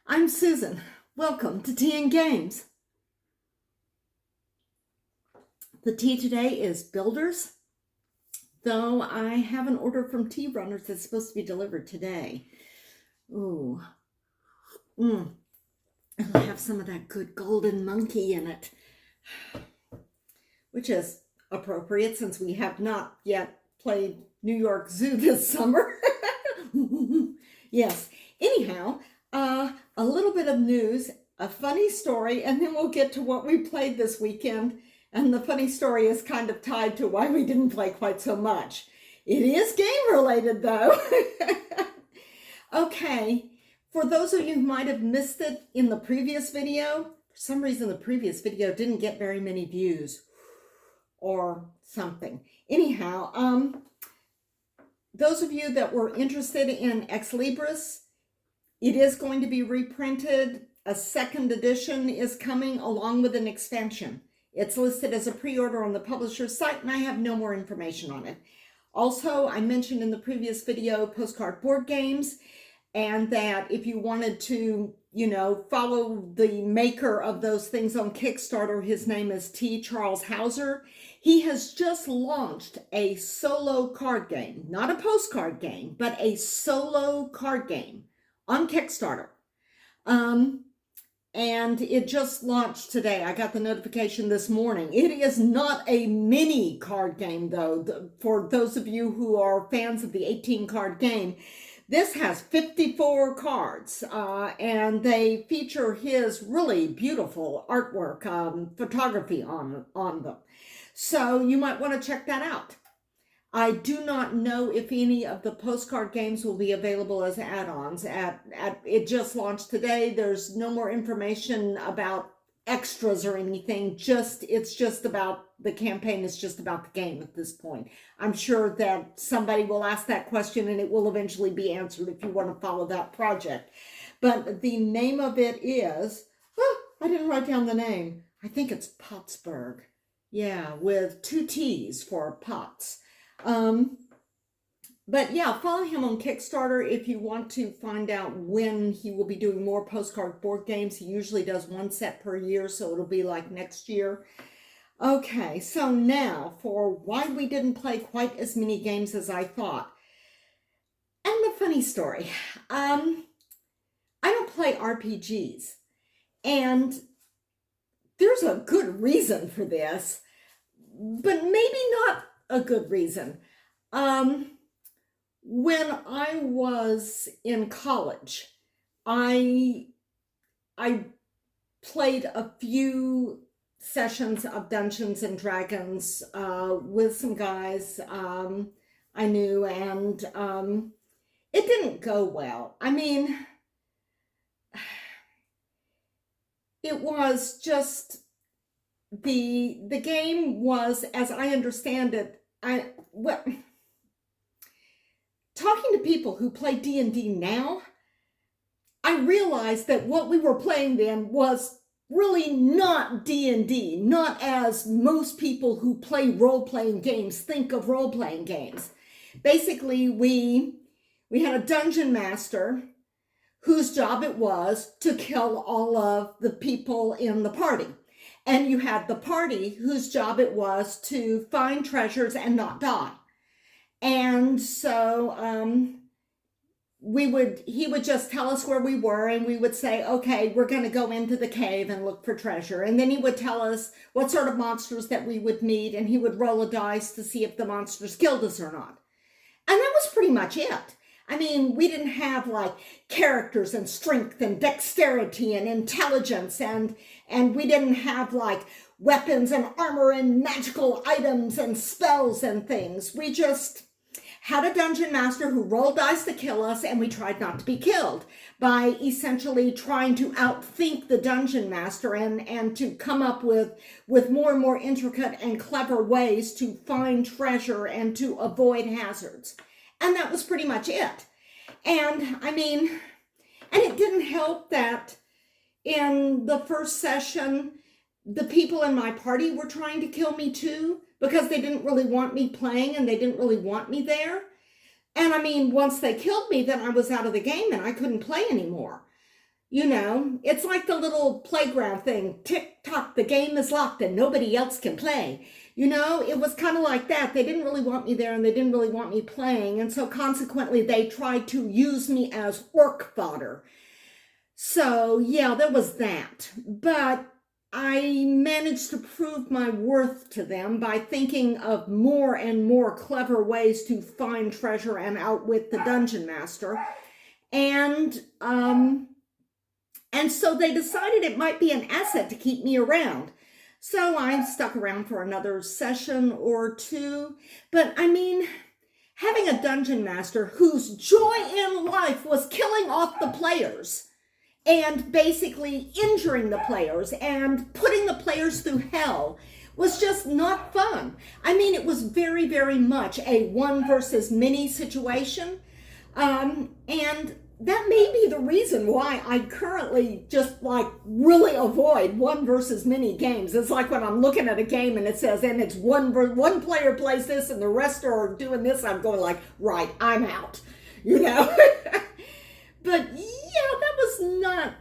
I'm Susan. Welcome to Tea and Games. The tea today is Builders, though I have an order from Tea Runners that's supposed to be delivered today. Ooh. It'll have some of that good golden monkey in it, which is appropriate since we have not yet played New York Zoo this summer. Yes. Anyhow, a little bit of news, a funny story, and then we'll get to what we played this weekend. And the funny story is kind of tied to why we didn't play quite so much. It is game related though. Okay, for those of you who might have missed it in the previous video, for some reason the previous video didn't get very many views or something. Anyhow, those of you that were interested in Ex Libris, it is going to be reprinted. A second edition is coming along with an expansion. It's listed as a pre-order on the publisher's site, and I have no more information on it. Also, I mentioned in the previous video postcard board games, and that if you wanted to, follow the maker of those things on Kickstarter, his name is T. Charles Hauser. He has just launched a solo card game, not a postcard game, but a solo card game on Kickstarter. And it just launched today. I got the notification this morning. It is not a mini card game, though. For those of you who are fans of the 18-card game, this has 54 cards, and they feature his really beautiful artwork, photography on them. So you might want to check that out. I do not know if any of the postcard games will be available as add-ons. It just launched today. There's no more information about extras or anything. It's just about the campaign. It's just about the game at this point. I'm sure that somebody will ask that question and it will eventually be answered if you want to follow that project. But the name of it is, I didn't write down the name. I think it's Pottsburg. Yeah, with 2 T's for Potts. But yeah, follow him on Kickstarter if you want to find out when he will be doing more postcard board games. He usually does 1 set per year, so it'll be like next year. Okay, so now for why we didn't play quite as many games as I thought. And the funny story, I don't play RPGs, and there's a good reason for this, but maybe not a good reason. When I was in college, I played a few sessions of Dungeons and Dragons with some guys I knew, and it didn't go well. I mean, it was just the game was, as I understand it, talking to people who play D&D now, I realized that what we were playing then was really not D&D, not as most people who play role-playing games think of role-playing games. Basically, we had a dungeon master whose job it was to kill all of the people in the party. And you had the party whose job it was to find treasures and not die. And so he would just tell us where we were, and we would say, okay, we're going to go into the cave and look for treasure. And then he would tell us what sort of monsters that we would meet, and he would roll a dice to see if the monsters killed us or not. And that was pretty much it. I mean, we didn't have like characters and strength and dexterity and intelligence, and we didn't have like weapons and armor and magical items and spells and things. We just had a dungeon master who rolled dice to kill us, and we tried not to be killed by essentially trying to outthink the dungeon master and to come up with more and more intricate and clever ways to find treasure and to avoid hazards. And that was pretty much it. And I mean, and it didn't help that in the first session, the people in my party were trying to kill me too, because they didn't really want me playing and they didn't really want me there. And I mean, once they killed me, then I was out of the game and I couldn't play anymore. You know, it's like the little playground thing. Tick tock, the game is locked and nobody else can play. You know, it was kind of like that. They didn't really want me there and they didn't really want me playing. And so consequently, they tried to use me as orc fodder. So yeah, there was that. But I managed to prove my worth to them by thinking of more and more clever ways to find treasure and outwit the dungeon master. And so they decided it might be an asset to keep me around. So I stuck around for another session or two. But I mean, having a dungeon master whose joy in life was killing off the players and basically injuring the players and putting the players through hell was just not fun. I mean, it was very, very much a one versus many situation. And that may be the reason why I currently just like really avoid one versus many games. It's like when I'm looking at a game and it says, and it's one player plays this and the rest are doing this, I'm going like, right, I'm out, you know? But yeah, that was not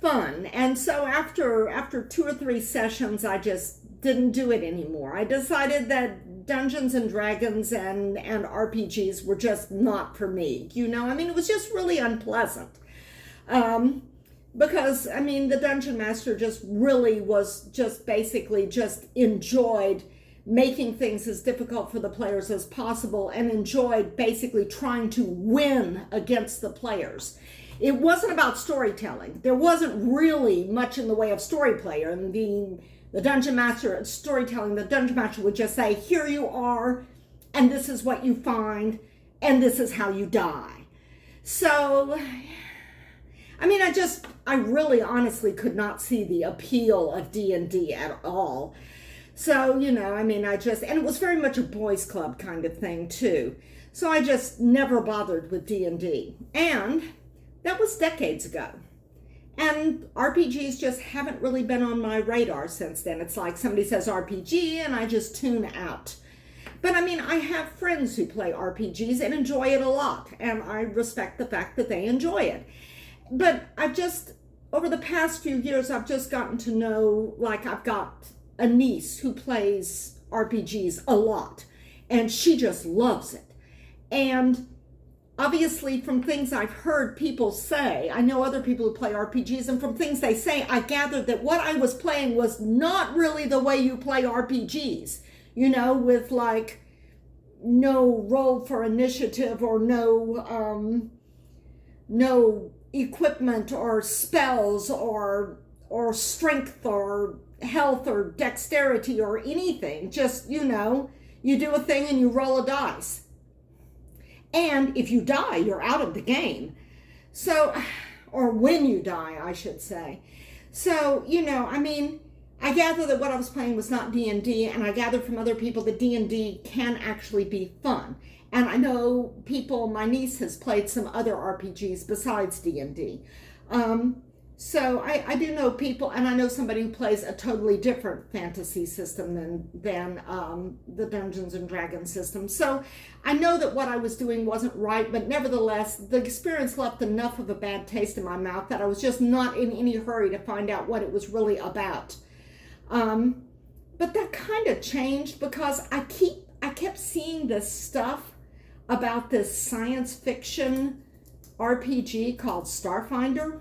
fun. And so after 2 or 3 sessions, I just didn't do it anymore. I decided that Dungeons and Dragons and RPGs were just not for me. You know, I mean, it was just really unpleasant. Because, I mean, the Dungeon Master just really was just basically just enjoyed making things as difficult for the players as possible and enjoyed basically trying to win against the players. It wasn't about storytelling. There wasn't really much in the way of story player. And the Dungeon Master storytelling, the Dungeon Master would just say, here you are, and this is what you find, and this is how you die. So, I mean, I really honestly could not see the appeal of D&D at all. So, you know, I mean, and it was very much a boys club kind of thing too. So I just never bothered with D&D. And that was decades ago. And RPGs just haven't really been on my radar since then. It's like somebody says RPG and I just tune out. But I mean, I have friends who play RPGs and enjoy it a lot. And I respect the fact that they enjoy it. But over the past few years, I've just gotten to know, like I've got a niece who plays RPGs a lot. And she just loves it. And obviously, from things I've heard people say, I know other people who play RPGs, and from things they say, I gathered that what I was playing was not really the way you play RPGs, you know, with like no roll for initiative or no equipment or spells or strength or health or dexterity or anything. Just, you know, you do a thing and you roll a dice. And if you die, you're out of the game. So, or when you die, I should say. So, you know, I mean, I gather that what I was playing was not D&D, and I gathered from other people that D&D can actually be fun. And I know my niece has played some other RPGs besides D&D. So I do know people, and I know somebody who plays a totally different fantasy system than the Dungeons and Dragons system. So I know that what I was doing wasn't right, but nevertheless, the experience left enough of a bad taste in my mouth that I was just not in any hurry to find out what it was really about. But that kind of changed because I kept seeing this stuff about this science fiction RPG called Starfinder.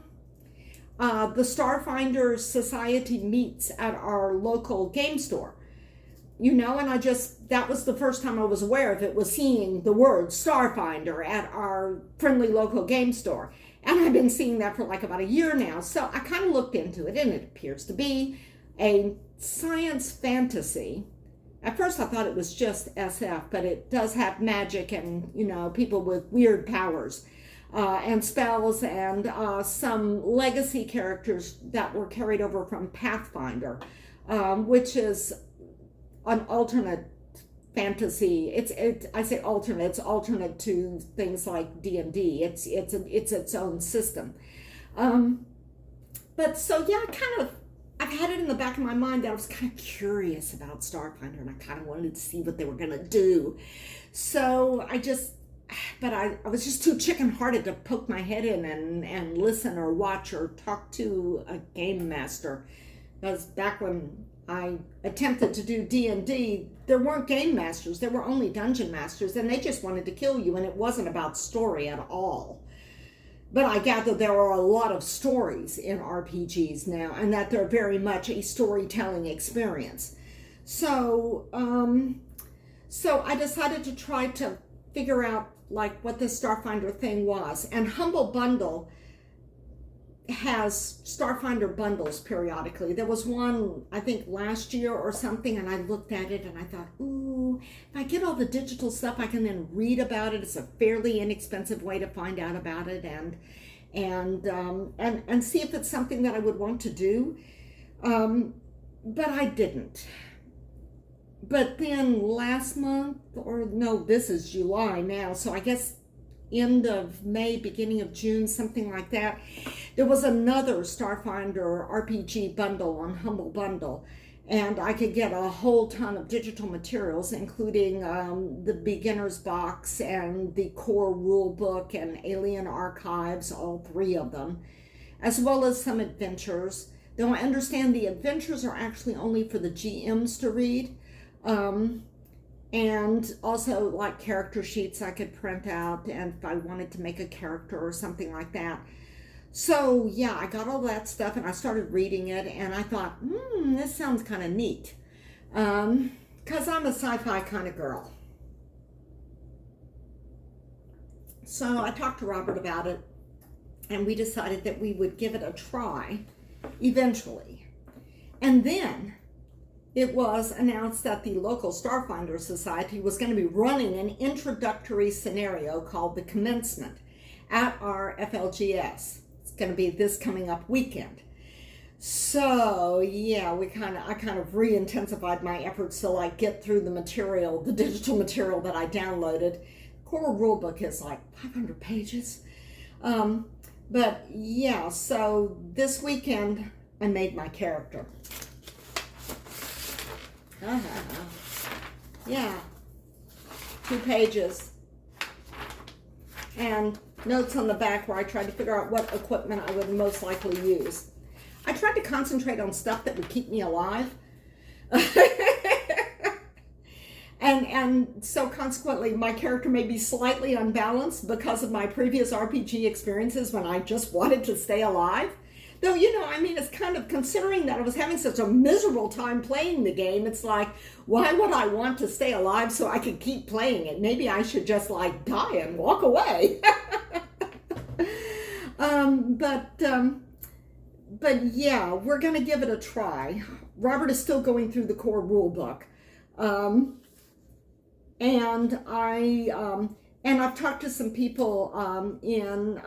The Starfinder Society meets at our local game store, you know, and that was the first time I was aware of it, was seeing the word Starfinder at our friendly local game store. And I've been seeing that for like about a year now. So I kind of looked into it, and it appears to be a science fantasy. At first I thought it was just SF, but it does have magic and, you know, people with weird powers. And spells and some legacy characters that were carried over from Pathfinder, which is an alternate fantasy. I say alternate. It's alternate to things like D&D. It's its own system. But so yeah, I've had it in the back of my mind that I was kind of curious about Starfinder, and I kind of wanted to see what they were gonna do. So I just but I was just too chicken-hearted to poke my head in and listen or watch or talk to a game master. Because back when I attempted to do D&D, there weren't game masters, there were only dungeon masters, and they just wanted to kill you, and it wasn't about story at all. But I gather there are a lot of stories in RPGs now, and that they're very much a storytelling experience. So, so I decided to try to figure out like what this Starfinder thing was. And Humble Bundle has Starfinder bundles periodically. There was one, I think, last year or something, and I looked at it and I thought, ooh, if I get all the digital stuff, I can then read about it. It's a fairly inexpensive way to find out about it and see if it's something that I would want to do. But I didn't. But then last month, or no, this is July now, so I guess end of May, beginning of June, something like that, there was another Starfinder RPG bundle on Humble Bundle, and I could get a whole ton of digital materials, including the beginner's box and the core rule book and alien archives, all three of them, as well as some adventures. Though I understand the adventures are actually only for the GMs to read. And also like character sheets I could print out, and if I wanted to make a character or something like that. So yeah, I got all that stuff and I started reading it, and I thought, this sounds kind of neat. Because I'm a sci-fi kind of girl. So I talked to Robert about it, and we decided that we would give it a try eventually. And then it was announced that the local Starfinder Society was going to be running an introductory scenario called The Commencement at our FLGS. It's going to be this coming up weekend. So yeah, I kind of re-intensified my efforts to like get through the material, the digital material that I downloaded. Core rulebook is like 500 pages. But yeah, so this weekend I made my character. Yeah, 2 pages and notes on the back where I tried to figure out what equipment I would most likely use. I tried to concentrate on stuff that would keep me alive. and so consequently my character may be slightly unbalanced because of my previous RPG experiences when I just wanted to stay alive. Though, it's kind of, considering that I was having such a miserable time playing the game, it's like, why would I want to stay alive so I could keep playing it? Maybe I should just like die and walk away. But yeah, we're going to give it a try. Robert is still going through the core rule book. And I've talked to some people in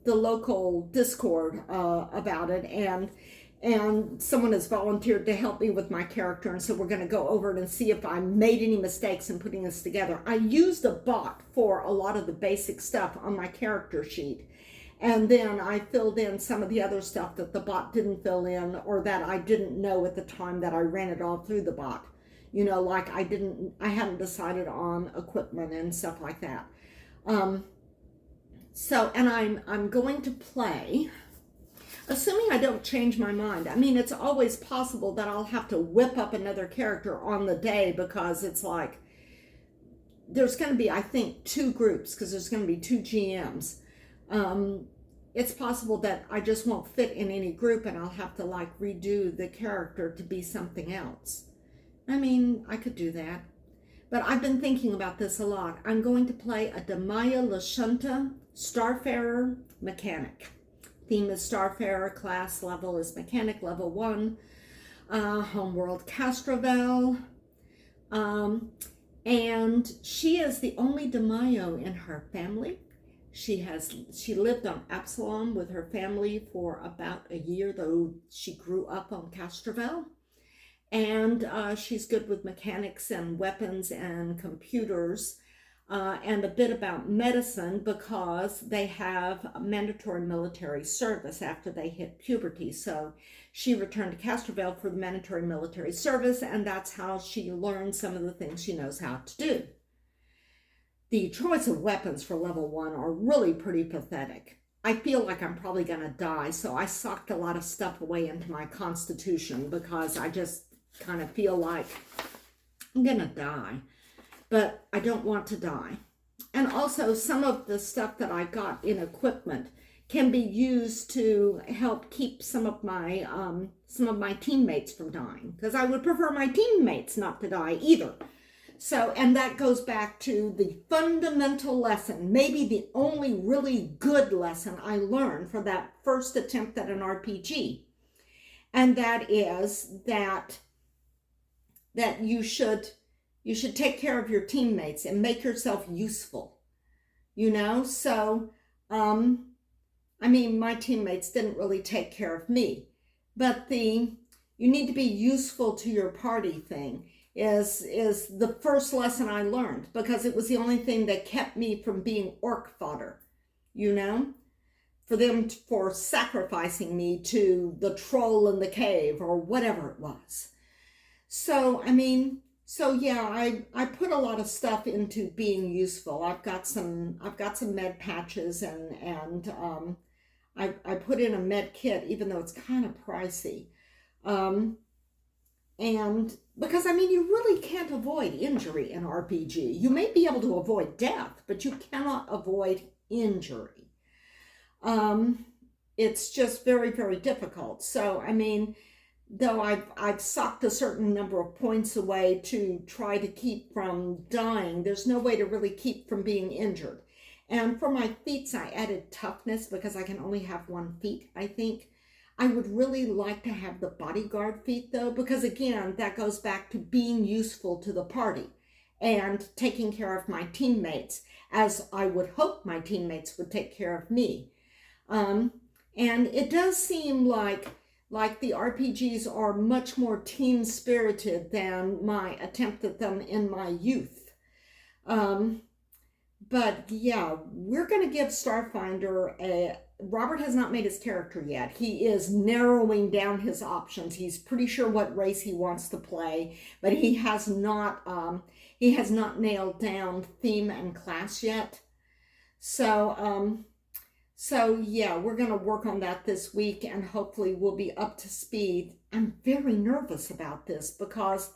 the local Discord about it, and someone has volunteered to help me with my character, and so we're going to go over it and see if I made any mistakes in putting this together. I used a bot for a lot of the basic stuff on my character sheet, and then I filled in some of the other stuff that the bot didn't fill in, or that I didn't know at the time that I ran it all through the bot. Like I hadn't decided on equipment and stuff like that. So, and I'm going to play, assuming I don't change my mind. I mean, it's always possible that I'll have to whip up another character on the day, because it's like, there's going to be, I think, 2 groups, because there's going to be 2 GMs. It's possible that I just won't fit in any group, and I'll have to like redo the character to be something else. I mean, I could do that. But I've been thinking about this a lot. I'm going to play a Damaya Lashunta Starfarer Mechanic. Theme is Starfarer, class level is Mechanic level 1, homeworld Castrovel. And she is the only Damayo in her family. She lived on Absalom with her family for about a year, though she grew up on Castrovel. And she's good with mechanics and weapons and computers, and a bit about medicine, because they have mandatory military service after they hit puberty. So she returned to Castrovel for the mandatory military service, and that's how she learned some of the things she knows how to do. the choice of weapons for level 1 are really pretty pathetic. I feel like I'm probably going to die, so I socked a lot of stuff away into my constitution because I just kind of feel like I'm going to die, but I don't want to die. And also, some of the stuff that I got in equipment can be used to help keep some of my teammates from dying, because I would prefer my teammates not to die either. So, and that goes back to the fundamental lesson, maybe the only really good lesson I learned from that first attempt at an RPG. And that is that you should take care of your teammates and make yourself useful, you know? So, I mean, my teammates didn't really take care of me, but you need to be useful to your party thing is the first lesson I learned, because it was the only thing that kept me from being orc fodder, you know, for sacrificing me to the troll in the cave or whatever it was. So, I mean, so yeah, I put a lot of stuff into being useful. I've got some med patches and I put in a med kit, even though it's kind of pricey. And because, I mean, you really can't avoid injury in RPG. You may be able to avoid death, but you cannot avoid injury. It's just very, very difficult. So, I mean, though I've socked a certain number of points away to try to keep from dying, there's no way to really keep from being injured. And for my feats, I added toughness because I can only have 1 feat, I think. I would really like to have the bodyguard feat, though, because, again, that goes back to being useful to the party and taking care of my teammates, as I would hope my teammates would take care of me. And it does seem like the RPGs are much more team-spirited than my attempt at them in my youth. But yeah, we're going to give Starfinder Robert has not made his character yet. He is narrowing down his options. He's pretty sure what race he wants to play, but he has not nailed down theme and class yet. So yeah, we're going to work on that this week, and hopefully we'll be up to speed. I'm very nervous about this because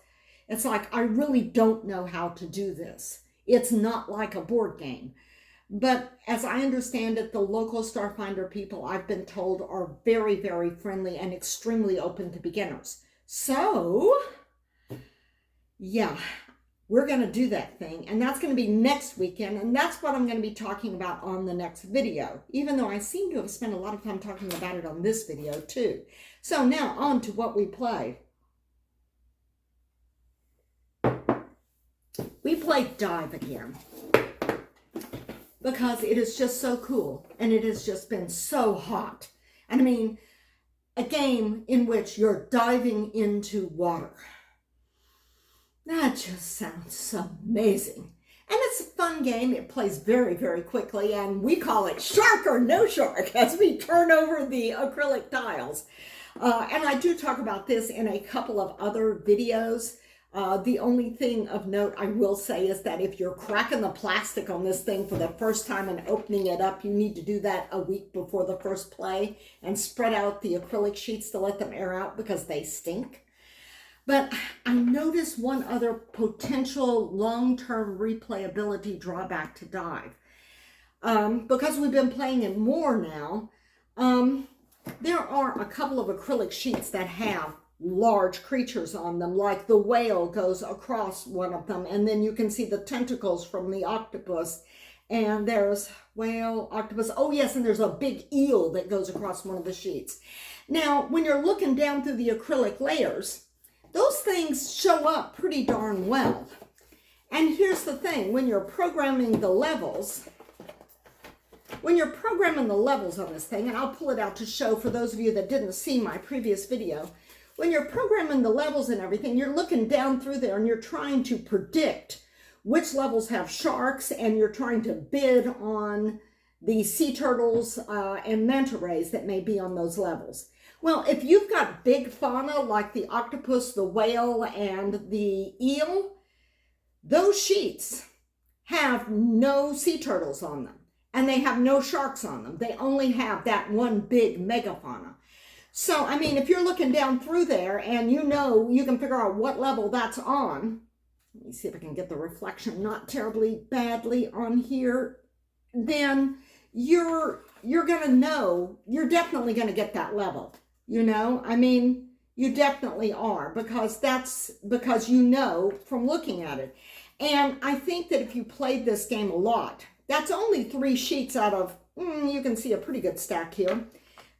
it's like I really don't know how to do this. It's not like a board game. But as I understand it, the local Starfinder people, I've been told, are very, very friendly and extremely open to beginners. So, yeah, we're going to do that thing. And that's going to be next weekend. And that's what I'm going to be talking about on the next video, even though I seem to have spent a lot of time talking about it on this video too. So now on to what we played. We played Dive again, because it is just so cool, and it has just been so hot. And I mean, a game in which you're diving into water. That just sounds amazing. And it's a fun game. It plays very, very quickly, and we call it shark or no shark as we turn over the acrylic tiles. And I do talk about this in a couple of other videos. The only thing of note I will say is that if you're cracking the plastic on this thing for the first time and opening it up, you need to do that a week before the first play and spread out the acrylic sheets to let them air out because they stink. But I noticed one other potential long-term replayability drawback to Dive. Because we've been playing it more now, there are a couple of acrylic sheets that have large creatures on them, like the whale goes across one of them, and then you can see the tentacles from the octopus, and there's whale, octopus, oh yes, and there's a big eel that goes across one of the sheets. Now, when you're looking down through the acrylic layers, those things show up pretty darn well. And here's the thing, when you're programming the levels on this thing, and I'll pull it out to show for those of you that didn't see my previous video, when you're programming the levels and everything, you're looking down through there and you're trying to predict which levels have sharks, and you're trying to bid on the sea turtles and manta rays that may be on those levels. Well, if you've got big fauna like the octopus, the whale, and the eel, those sheets have no sea turtles on them, and they have no sharks on them. They only have that one big megafauna. So, I mean, if you're looking down through there and you know you can figure out what level that's on, let me see if I can get the reflection not terribly badly on here, then you're going to know, you're definitely going to get that level, you know? I mean, you definitely are, because you know from looking at it. And I think that if you played this game a lot, that's only 3 sheets out of, you can see a pretty good stack here,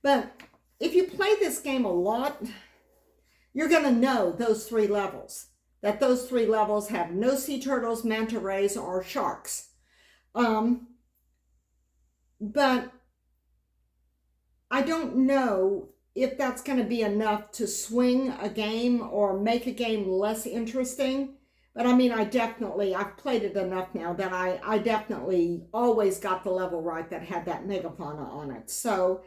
but if you play this game a lot, you're going to know those 3 levels. That those 3 levels have no sea turtles, manta rays, or sharks. But I don't know if that's going to be enough to swing a game or make a game less interesting. But I mean, I've played it enough now that I definitely always got the level right that had that megafauna on it. So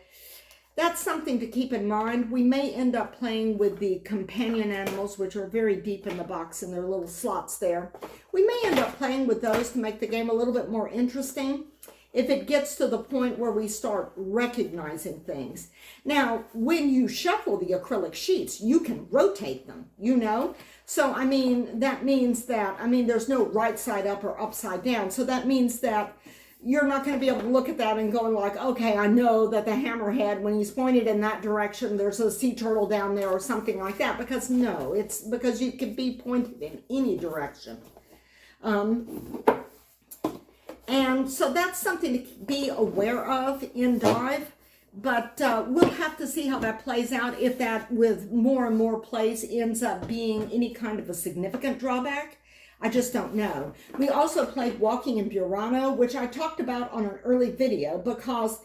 that's something to keep in mind. We may end up playing with the companion animals, which are very deep in the box in their little slots there. We may end up playing with those to make the game a little bit more interesting if it gets to the point where we start recognizing things. Now, when you shuffle the acrylic sheets, you can rotate them, you know? So, I mean, that means that, there's no right side up or upside down. So that means that you're not going to be able to look at that and going like, okay, I know that the hammerhead, when he's pointed in that direction, there's a sea turtle down there or something like that. Because no, it's because you can be pointed in any direction. And so that's something to be aware of in Dive. But we'll have to see how that plays out, if that with more and more plays ends up being any kind of a significant drawback. I just don't know. We also played Walking in Burano, which I talked about on an early video, because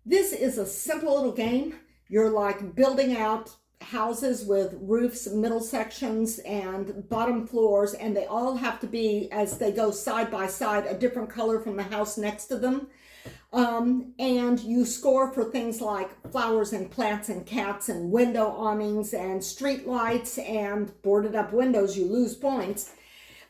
this is a simple little game. You're like building out houses with roofs, middle sections, and bottom floors, and they all have to be, as they go side by side, a different color from the house next to them. And you score for things like flowers and plants and cats and window awnings and street lights and boarded up windows. You lose points.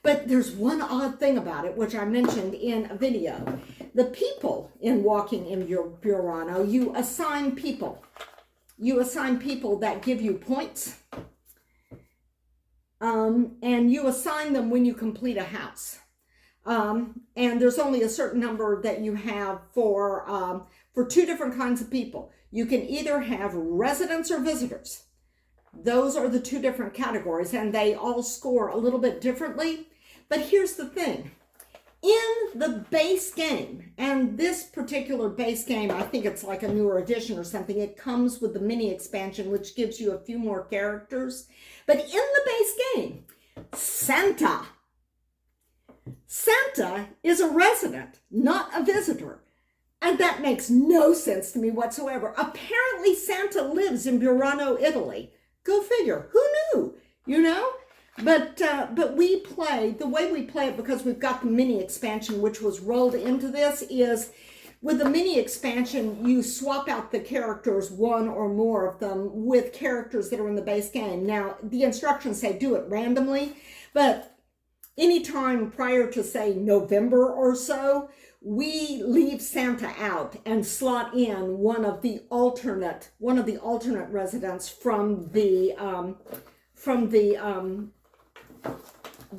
But there's one odd thing about it, which I mentioned in a video. The people in Walking in Burano, you assign people. You assign people that give you points. And you assign them when you complete a house. And there's only a certain number that you have for 2 different kinds of people. You can either have residents or visitors. Those are the 2 different categories, and they all score a little bit differently. But here's the thing. In the base game, and this particular base game, I think it's like a newer edition or something, it comes with the mini expansion, which gives you a few more characters. But in the base game, Santa is a resident, not a visitor. And that makes no sense to me whatsoever. Apparently Santa lives in Burano, Italy. Go figure. Who knew? You know? But we play, the way we play it, because we've got the mini expansion, which was rolled into this, is with the mini expansion, you swap out the characters, 1 or more of them, with characters that are in the base game. Now, the instructions say do it randomly, but anytime prior to, say, November or so, we leave Santa out and slot in one of the alternate residents from the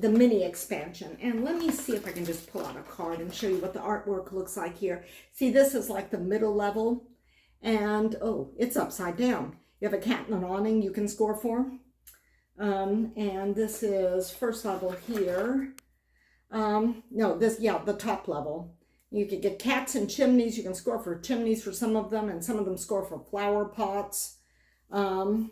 mini expansion. And let me see if I can just pull out a card and show you what the artwork looks like here. See, this is like the middle level, and oh, it's upside down. You have a cat and an awning you can score for. And this is first level here. The top level. You could get cats and chimneys. You can score for chimneys for some of them, and some of them score for flower pots. And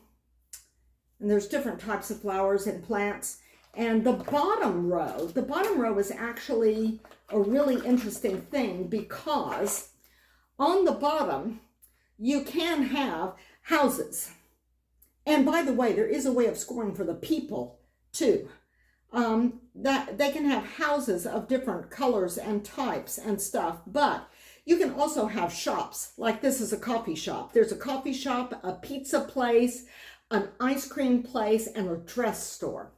there's different types of flowers and plants. And the bottom row is actually a really interesting thing, because on the bottom, you can have houses. And by the way, there is a way of scoring for the people too. That they can have houses of different colors and types and stuff, but you can also have shops. Like this is a coffee shop. There's a coffee shop, a pizza place, an ice cream place, and a dress store.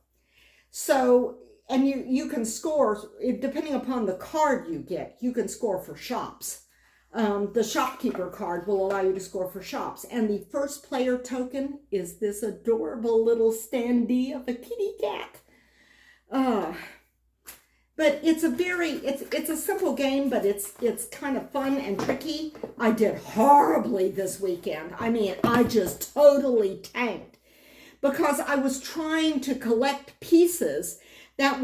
So, and you can score, depending upon the card you get, you can score for shops. The shopkeeper card will allow you to score for shops. And the first player token is this adorable little standee of a kitty cat. But it's a simple game, but it's kind of fun and tricky. I did horribly this weekend. I mean, I just totally tanked because I was trying to collect pieces that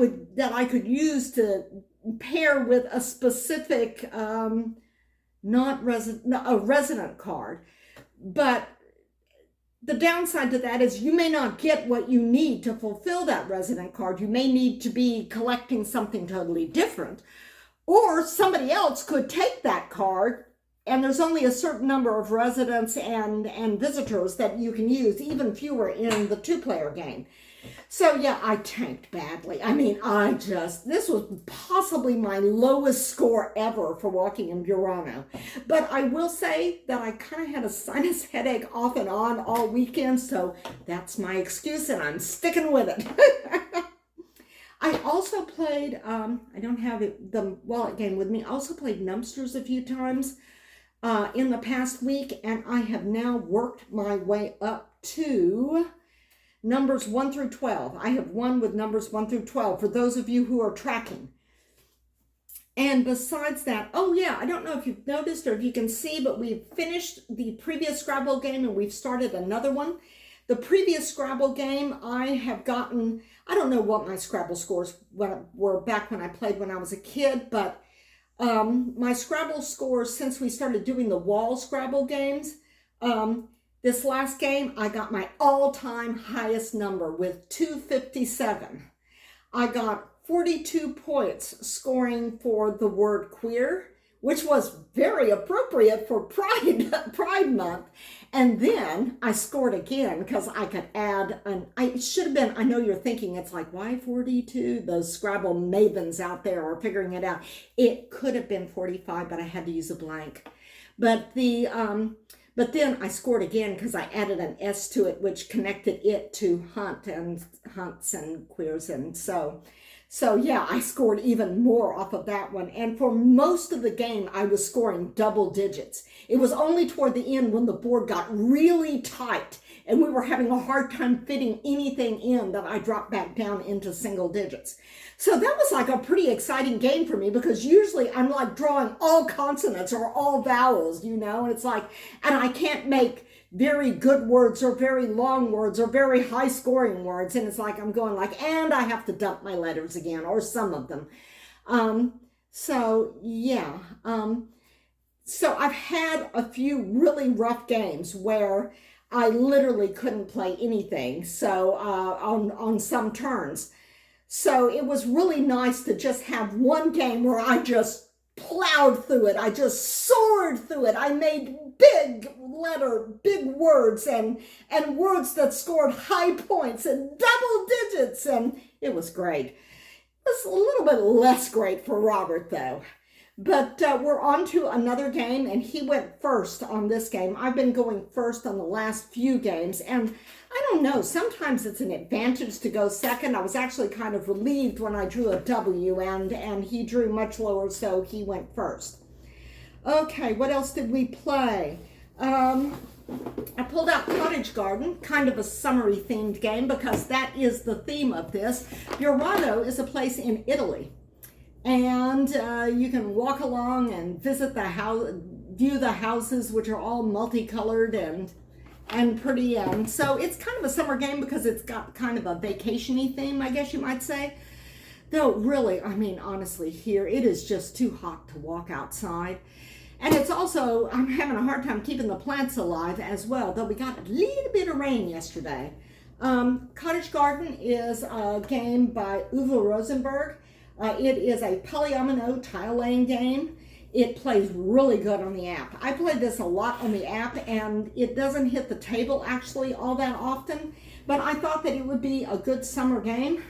I could use to pair with a specific a resident card. But the downside to that is you may not get what you need to fulfill that resident card. You may need to be collecting something totally different. Or somebody else could take that card, and there's only a certain number of residents and visitors that you can use, even fewer in the two-player game. So yeah, I tanked badly. I mean, this was possibly my lowest score ever for walking in Burano. But I will say that I kind of had a sinus headache off and on all weekend, so that's my excuse and I'm sticking with it. I also played, I don't have the wallet game with me, I also played Numbsters a few times in the past week, and I have now worked my way up to numbers 1 through 12. I have won with numbers 1 through 12 for those of you who are tracking. And besides that, oh yeah, I don't know if you've noticed or if you can see, but we've finished the previous Scrabble game and we've started another one. The previous Scrabble game, I have gotten, I don't know what my Scrabble scores were back when I played when I was a kid, but my Scrabble scores since we started doing the wall Scrabble games, this last game, I got my all-time highest number with 257. I got 42 points scoring for the word queer, which was very appropriate for Pride Month. And then I scored again because I could add it should have been, I know you're thinking, it's like, why 42? Those Scrabble mavens out there are figuring it out. It could have been 45, but I had to use a blank. But then I scored again because I added an S to it, which connected it to hunts and queers. And so yeah, I scored even more off of that one. And for most of the game, I was scoring double digits. It was only toward the end when the board got really tight and we were having a hard time fitting anything in that I dropped back down into single digits. So that was like a pretty exciting game for me because usually I'm like drawing all consonants or all vowels, and it's like, and I can't make very good words or very long words or very high scoring words. And it's like, I'm going like, and I have to dump my letters again or some of them. So yeah. So I've had a few really rough games where I literally couldn't play anything. So on some turns. So it was really nice to just have one game where I just plowed through it. I just soared through it. I made big words and words that scored high points and double digits. And it was great. It was a little bit less great for Robert though. But we're on to another game, and he went first on this game. I've been going first on the last few games, and I don't know, sometimes it's an advantage to go second. I was actually kind of relieved when I drew a W, and he drew much lower, so he went first. Okay, what else did we play? I pulled out Cottage Garden, kind of a summery themed game, because that is the theme of this. Burano is a place in Italy. And you can walk along and visit the house, view the houses, which are all multicolored and pretty. And so it's kind of a summer game because it's got kind of a vacation-y theme, I guess you might say. Though really, I mean, honestly, here it is just too hot to walk outside. And it's also, I'm having a hard time keeping the plants alive as well, though we got a little bit of rain yesterday. Cottage Garden is a game by Uwe Rosenberg. It is a polyomino tile laying game. It plays really good on the app. I played this a lot on the app, and it doesn't hit the table actually all that often, but I thought that it would be a good summer game.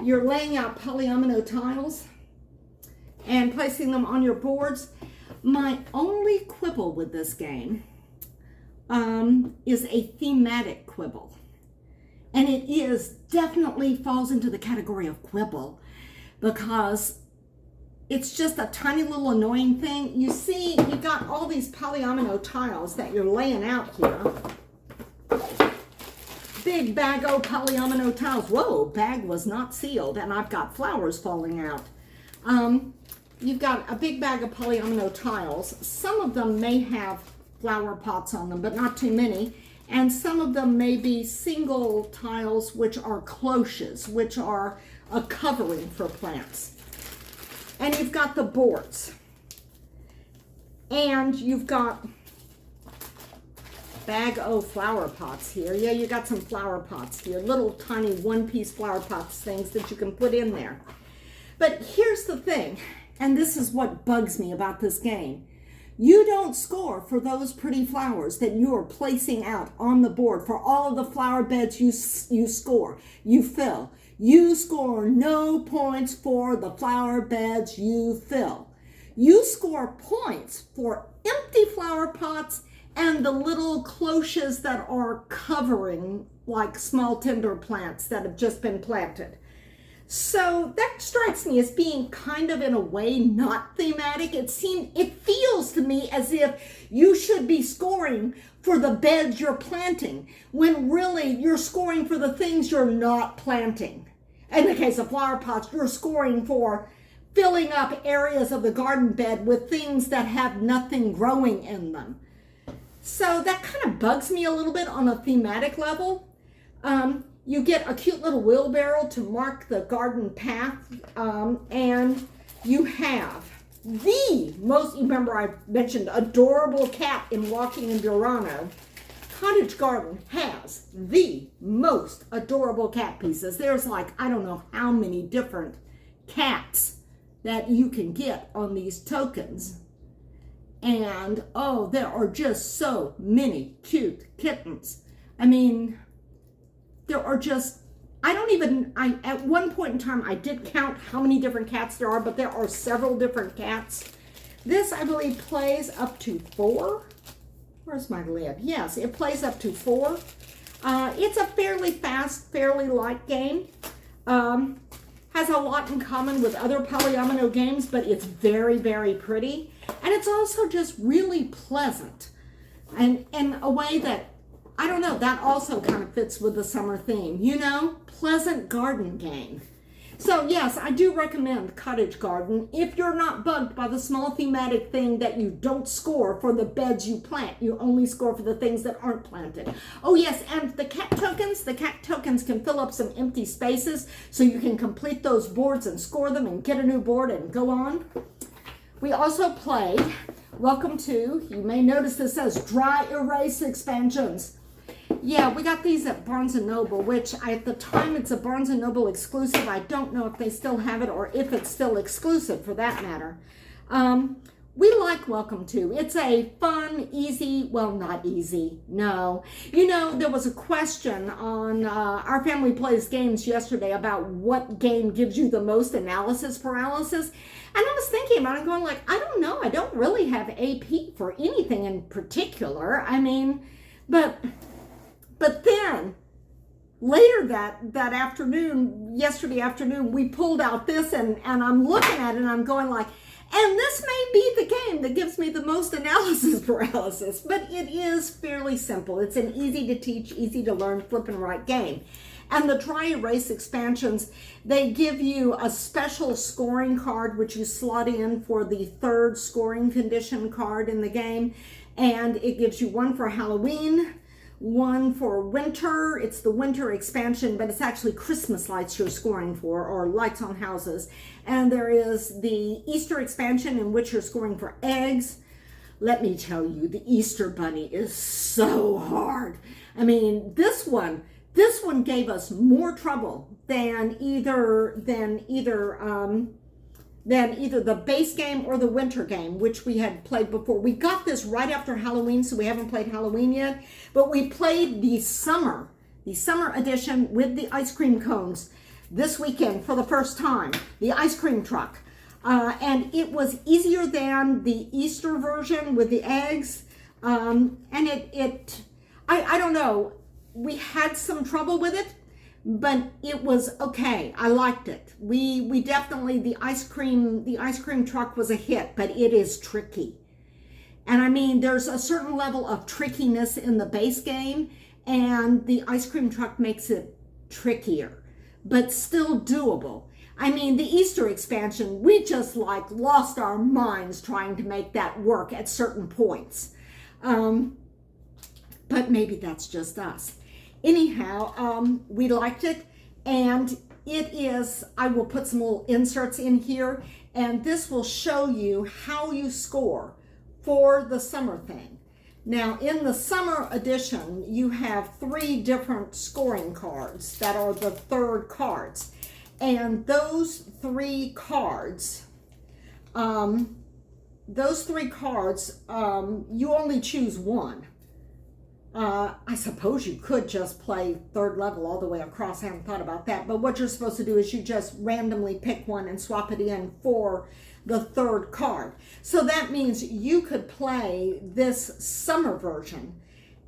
You're laying out polyomino tiles and placing them on your boards. My only quibble with this game is a thematic quibble. And it definitely falls into the category of quibble. because it's just a tiny little annoying thing. You see, you got all these polyomino tiles that you're laying out here. Big bag of polyomino tiles. Whoa, bag was not sealed, and I've got flowers falling out. You've got a big bag of polyomino tiles. Some of them may have flower pots on them, but not too many. And some of them may be single tiles, which are cloches, which are a covering for plants. And you've got the boards. And you've got bag of flower pots here. Yeah, you got some flower pots here, little tiny one-piece flower pots things that you can put in there. But here's the thing, and this is what bugs me about this game. You don't score for those pretty flowers that you are placing out on the board. For all of the flower beds you score, you fill. You score no points for the flower beds you fill. You score points for empty flower pots and the little cloches that are covering like small tender plants that have just been planted. So that strikes me as being kind of, in a way, not thematic. It feels to me as if you should be scoring for the beds you're planting, when really you're scoring for the things you're not planting. In the case of flower pots, you're scoring for filling up areas of the garden bed with things that have nothing growing in them. So that kind of bugs me a little bit on a thematic level. You get a cute little wheelbarrow to mark the garden path, and you have the most, remember I mentioned adorable cat in Walking in Burano. Cottage Garden has the most adorable cat pieces. There's like, I don't know how many different cats that you can get on these tokens. And, oh, there are just so many cute kittens. I mean, there are just, at one point in time, I did count how many different cats there are, but there are several different cats. This, I believe, plays up to 4. Where's my lid? Yes, it plays up to 4. It's a fairly fast, fairly light game. Has a lot in common with other polyomino games, but it's very, very pretty. And it's also just really pleasant. And in a way that, I don't know, that also kind of fits with the summer theme, you know, pleasant garden game. So yes, I do recommend Cottage Garden if you're not bugged by the small thematic thing that you don't score for the beds you plant. You only score for the things that aren't planted. Oh yes, and the cat tokens can fill up some empty spaces so you can complete those boards and score them and get a new board and go on. We also played, welcome to, you may notice this says dry erase expansions. Yeah, we got these at Barnes & Noble, which at the time it's a Barnes & Noble exclusive. I don't know if they still have it or if it's still exclusive for that matter. We like Welcome To. It's a fun, easy, well, not easy, no. You know, there was a question on Our Family Plays Games yesterday about what game gives you the most analysis paralysis. And I was thinking about it, going like, I don't know. I don't really have AP for anything in particular. I mean, but then later that afternoon, yesterday afternoon, we pulled out this and I'm looking at it and I'm going like, and this may be the game that gives me the most analysis paralysis, but it is fairly simple. It's an easy to teach, easy to learn, flip and write game. And the dry erase expansions, they give you a special scoring card, which you slot in for the 3rd scoring condition card in the game. And it gives you one for Halloween, one for winter. It's the winter expansion, but it's actually Christmas lights you're scoring for, or lights on houses. And there is the Easter expansion, in which you're scoring for eggs. Let me tell you, the Easter Bunny is so hard. I mean, this one gave us more trouble than either the base game or the winter game, which we had played before. We got this right after Halloween, so we haven't played Halloween yet, but we played the summer edition with the ice cream cones this weekend for the first time, the ice cream truck. And it was easier than the Easter version with the eggs. And I don't know, we had some trouble with it, but it was okay. I liked it. We definitely, the ice cream truck was a hit, but it is tricky. And I mean, there's a certain level of trickiness in the base game, and the ice cream truck makes it trickier, but still doable. I mean, the Easter expansion, we just like lost our minds trying to make that work at certain points. But maybe that's just us. Anyhow, we liked it, and it is, I will put some little inserts in here, and this will show you how you score for the summer thing. Now, in the summer edition, you have 3 different scoring cards that are the third cards. And those 3 cards, you only choose one. I suppose you could just play third level all the way across. I haven't thought about that. But what you're supposed to do is you just randomly pick one and swap it in for the third card. So that means you could play this summer version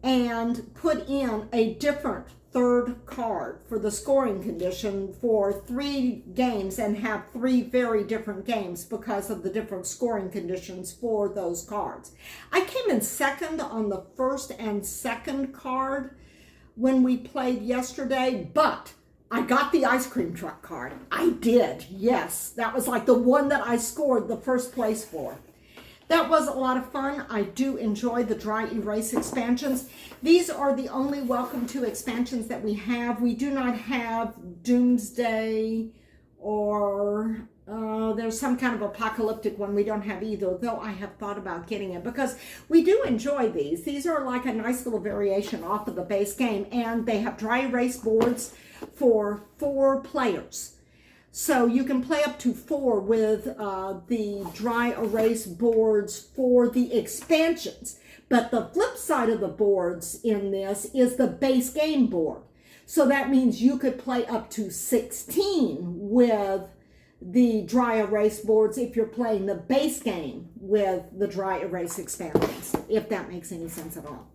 and put in a different third card for the scoring condition for 3 games and have 3 very different games because of the different scoring conditions for those cards. I came in second on the first and second card when we played yesterday, but I got the ice cream truck card. I did, yes. That was like the one that I scored the first place for. That was a lot of fun. I do enjoy the dry erase expansions. These are the only Welcome to expansions that we have. We do not have Doomsday or there's some kind of apocalyptic one. We don't have either, though I have thought about getting it because we do enjoy these. These are like a nice little variation off of the base game, and they have dry erase boards for 4 players. So you can play up to 4 with the dry erase boards for the expansions. But the flip side of the boards in this is the base game board. So that means you could play up to 16 with the dry erase boards if you're playing the base game with the dry erase expansions, if that makes any sense at all.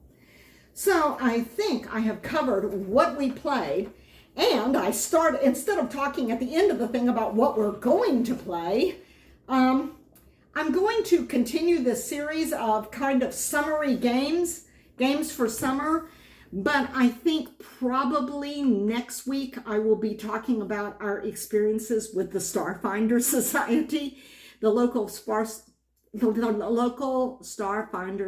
So I think I have covered what we played. And I started, instead of talking at the end of the thing about what we're going to play, I'm going to continue this series of kind of summary games for summer. But I think probably next week I will be talking about our experiences with the Starfinder Society, the local Starfinder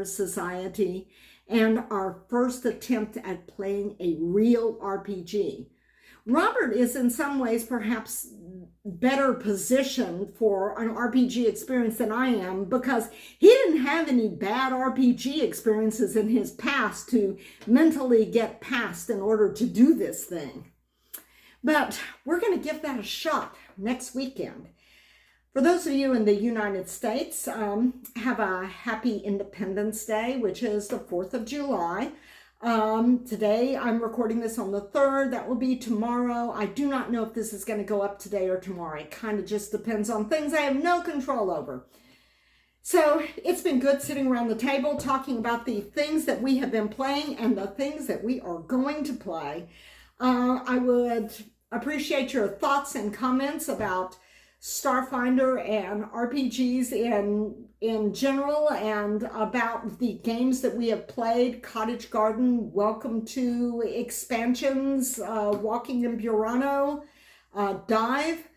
Society, and our first attempt at playing a real RPG. Robert is in some ways perhaps better positioned for an RPG experience than I am because he didn't have any bad RPG experiences in his past to mentally get past in order to do this thing. But we're going to give that a shot next weekend. For those of you in the United States, have a happy Independence Day, which is the 4th of July. Today I'm recording this on the 3rd. That will be tomorrow. I do not know if this is going to go up today or tomorrow. It kind of just depends on things I have no control over. So it's been good sitting around the table talking about the things that we have been playing and the things that we are going to play. I would appreciate your thoughts and comments about Starfinder and RPGs in general, and about the games that we have played. Cottage Garden, Welcome to expansions, Walking in Burano, Dive.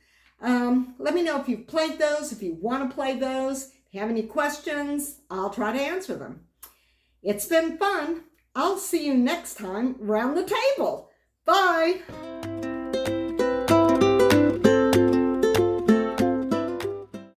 Let me know if you've played those, if you want to play those. If you have any questions, I'll try to answer them. It's been fun. I'll see you next time around the table. Bye.